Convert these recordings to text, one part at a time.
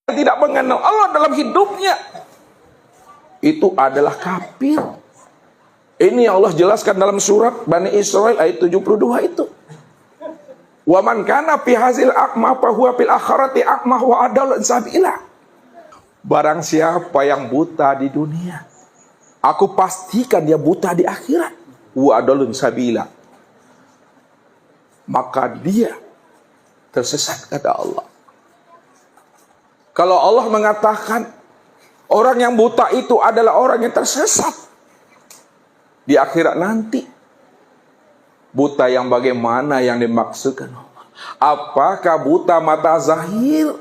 tidak mengenal Allah dalam hidupnya, itu adalah kafir. Ini Allah jelaskan dalam surat Bani Israil ayat 72 itu. Wa man kana fi hazil aqma fa huwa fil akhirati aqma wa adallu sabila. Barang siapa yang buta di dunia, aku pastikan dia buta di akhirat. Wa adallu sabila. Maka dia tersesat, kata Allah. Kalau Allah mengatakan orang yang buta itu adalah orang yang tersesat di akhirat nanti, buta yang bagaimana yang dimaksudkan? Apakah buta mata zahir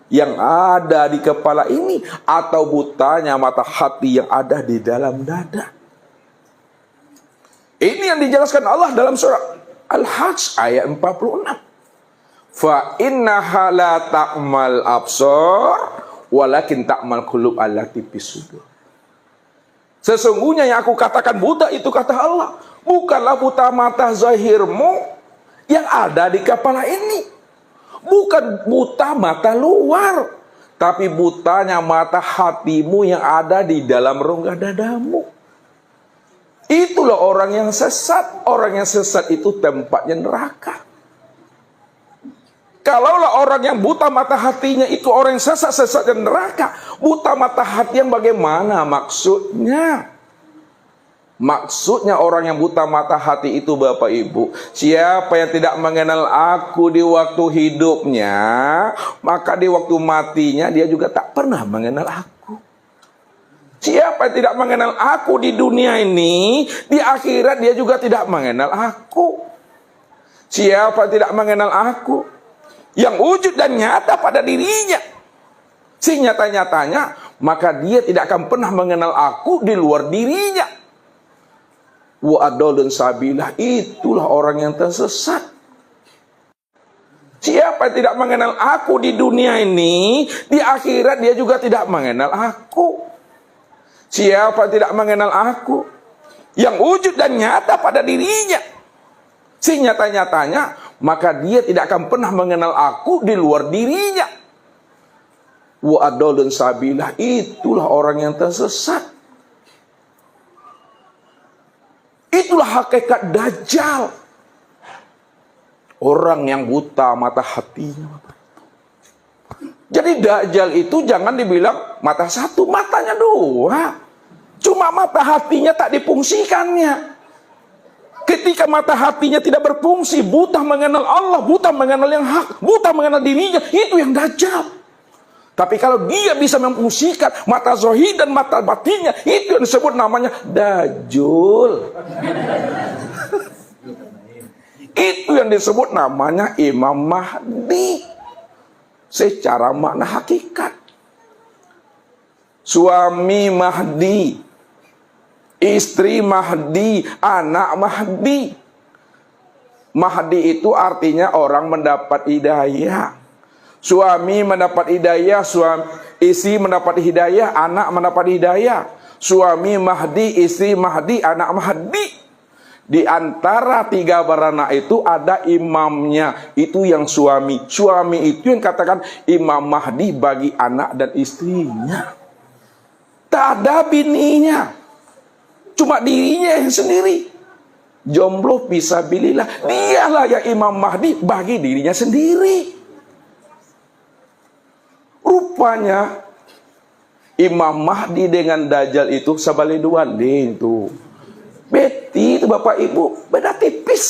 yang ada di kepala ini, atau butanya mata hati yang ada di dalam dada? Ini yang dijelaskan Allah dalam surat Al-Hajj ayat 46. Fa innaha la ta'mal absar walakin ta'mal qulub allati fis-sudur. Sesungguhnya yang aku katakan buta itu, kata Allah, bukanlah buta mata zahirmu yang ada di kepala ini, bukan buta mata luar, tapi butanya mata hatimu yang ada di dalam rongga dadamu. Itulah orang yang sesat. Orang yang sesat itu tempatnya neraka. Kalaulah orang yang buta mata hatinya itu orang yang sesat dan neraka, buta mata hati yang bagaimana maksudnya? Maksudnya orang yang buta mata hati itu, Bapak Ibu, siapa yang tidak mengenal aku di waktu hidupnya, maka di waktu matinya dia juga tak pernah mengenal aku. Siapa yang tidak mengenal aku di dunia ini, di akhirat dia juga tidak mengenal aku. Siapa yang tidak mengenal aku, yang wujud dan nyata pada dirinya, si nyata-nyatanya, maka dia tidak akan pernah mengenal aku di luar dirinya. Wa adallun sabilah, itulah orang yang tersesat. Siapa yang tidak mengenal aku di dunia ini, di akhirat dia juga tidak mengenal aku. Siapa yang tidak mengenal aku, yang wujud dan nyata pada dirinya, si nyata-nyatanya, maka dia tidak akan pernah mengenal aku di luar dirinya. Wa adallun sabilah, itulah orang yang tersesat. Itulah hakikat Dajjal. Orang yang buta mata hatinya. Jadi Dajjal itu jangan dibilang mata satu, matanya dua. Cuma mata hatinya tak difungsikannya. Ketika mata hatinya tidak berfungsi, buta mengenal Allah, buta mengenal yang hak, buta mengenal dirinya, itu yang Dajjal. Tapi kalau dia bisa memfungsikan mata zahir dan mata batinnya, itu yang disebut namanya Dajjal. Itu yang disebut namanya Imam Mahdi secara makna hakikat. Suami Mahdi, istri Mahdi, anak Mahdi. Mahdi itu artinya orang mendapat hidayah. Suami mendapat hidayah, istri mendapat hidayah, anak mendapat hidayah. Suami Mahdi, istri Mahdi, anak Mahdi. Di antara tiga beranak itu ada imamnya, itu yang suami. Suami itu yang katakan Imam Mahdi bagi anak dan istrinya. Tak ada bininya, cuma dirinya yang sendiri. Jomblo fisabilillah, dialah yang Imam Mahdi bagi dirinya sendiri. Rupanya Imam Mahdi dengan Dajjal itu sabaliduan itu. Beti itu Bapak Ibu, beda tipis.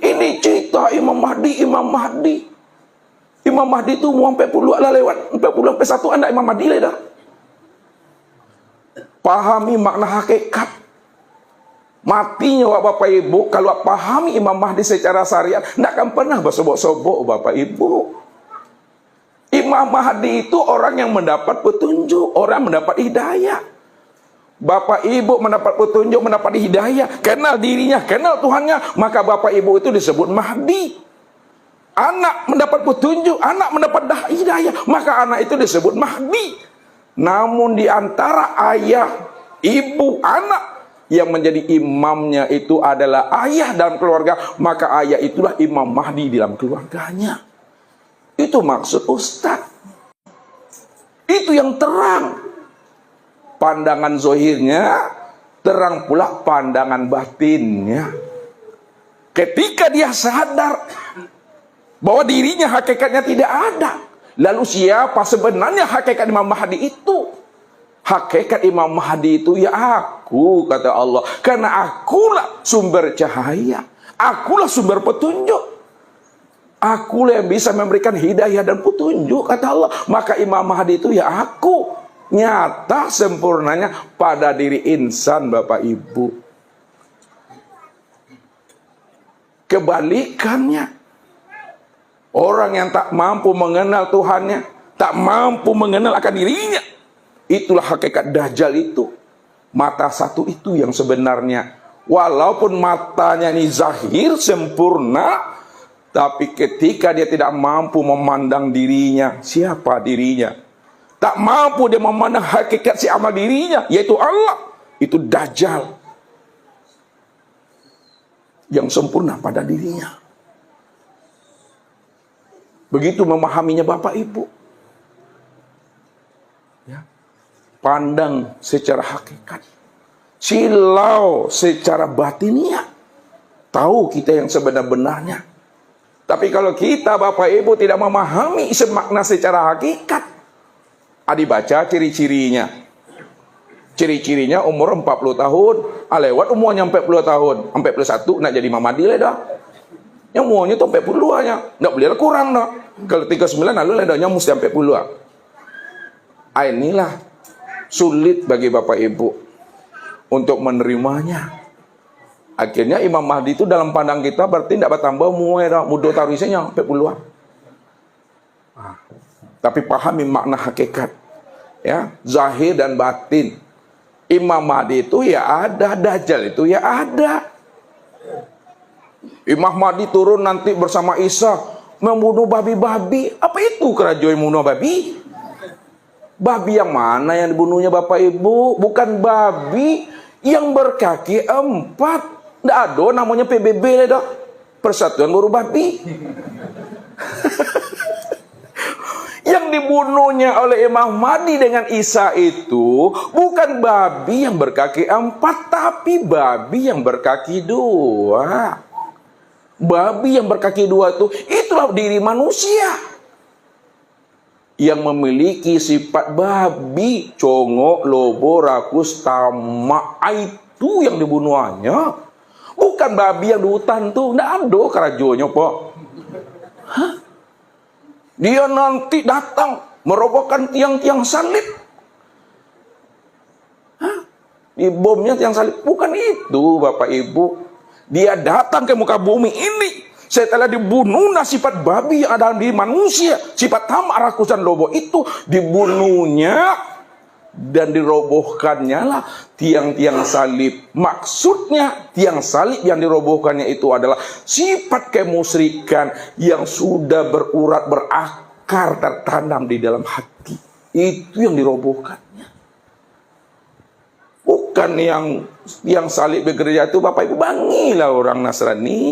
Ini cerita Imam Mahdi, Imam Mahdi. Imam Mahdi itu mau sampai puluh lah lewat, sampai puluh sampai satu anda Imam Mahdi lah dah. Pahami makna hakikat. Matinya Bapak Ibu, kalau pahami Imam Mahdi secara syariat, tidak akan pernah bersobok-sobok Bapak Ibu. Imam Mahdi itu orang yang mendapat petunjuk, orang mendapat hidayah. Bapak Ibu mendapat petunjuk, mendapat hidayah, kenal dirinya, kenal Tuhannya, maka Bapak Ibu itu disebut Mahdi. Anak mendapat petunjuk, anak mendapat hidayah, maka anak itu disebut Mahdi. Namun di antara ayah, ibu, anak yang menjadi imamnya itu adalah ayah dalam keluarga, maka ayah itulah Imam Mahdi dalam keluarganya. Itu maksud Ustaz. Itu yang terang. Pandangan zohirnya, terang pula pandangan batinnya. Ketika dia sadar bahwa dirinya hakikatnya tidak ada, lalu siapa sebenarnya hakikat Imam Mahdi itu? Hakikat Imam Mahdi itu ya aku, kata Allah. Karena akulah sumber cahaya, akulah sumber petunjuk, akulah yang bisa memberikan hidayah dan petunjuk, kata Allah. Maka Imam Mahdi itu ya aku. Nyata sempurnanya pada diri insan, Bapak Ibu. Kebalikannya, orang yang tak mampu mengenal Tuhannya, tak mampu mengenal akan dirinya, itulah hakikat Dajjal itu. Mata satu itu yang sebenarnya, walaupun matanya ini zahir sempurna, tapi ketika dia tidak mampu memandang dirinya, siapa dirinya? Tak mampu dia memandang hakikat si amal dirinya, yaitu Allah. Itu Dajjal yang sempurna pada dirinya. Begitu memahaminya Bapak Ibu. Ya. Pandang secara hakikat, silau secara batiniah. Tahu kita yang sebenar-benarnya. Tapi kalau kita Bapak Ibu tidak memahami semakna secara hakikat, dibaca ciri-cirinya. Ciri-cirinya umur 40 tahun, lewat umurnya 40 tahun, 41 nak jadi Mamadi lah dah. Yang umurnya tu 40 aja, enggak boleh kurang dah. Kalau 39 lalu ledahnya mesti 40. Inilah sulit bagi Bapak Ibu untuk menerimanya. Akhirnya Imam Mahdi itu dalam pandang kita berarti tidak bertambah mudah taruhnya 40-an. Tapi pahami makna hakikat, ya, zahir dan batin. Imam Mahdi itu ya ada, Dajjal itu ya ada. Imam Mahdi turun nanti bersama Isa membunuh babi-babi. Apa itu kerajaan membunuh babi? Babi yang mana yang dibunuhnya Bapak Ibu? Bukan babi yang berkaki 4. Nggak ada namanya PBB dah, Persatuan Buruh Babi. Yang dibunuhnya oleh Imam Mahdi dengan Isa itu bukan babi yang berkaki 4, tapi babi yang berkaki 2. Babi yang berkaki 2 itu, itulah diri manusia yang memiliki sifat babi, congok, lobo, rakus, tamak. Itu yang dibunuhnya. Bukan babi yang di hutan tuh, nggak ada kerajonya, Pak. Hah? Dia nanti datang merobohkan tiang-tiang salib. Dibomnya tiang salib. Bukan itu Bapak Ibu. Dia datang ke muka bumi ini setelah dibunuh sifat babi yang ada di manusia, sifat tamak, rakus dan lobo itu dibunuhnya dan dirobohkannya lah tiang-tiang salib. Maksudnya tiang salib yang dirobohkannya itu adalah sifat kemusyrikan yang sudah berurat, berakar, tertanam di dalam hati. Itu yang dirobohkannya. Bukan yang salib bekerja itu Bapak Ibu, bangilah orang Nasrani.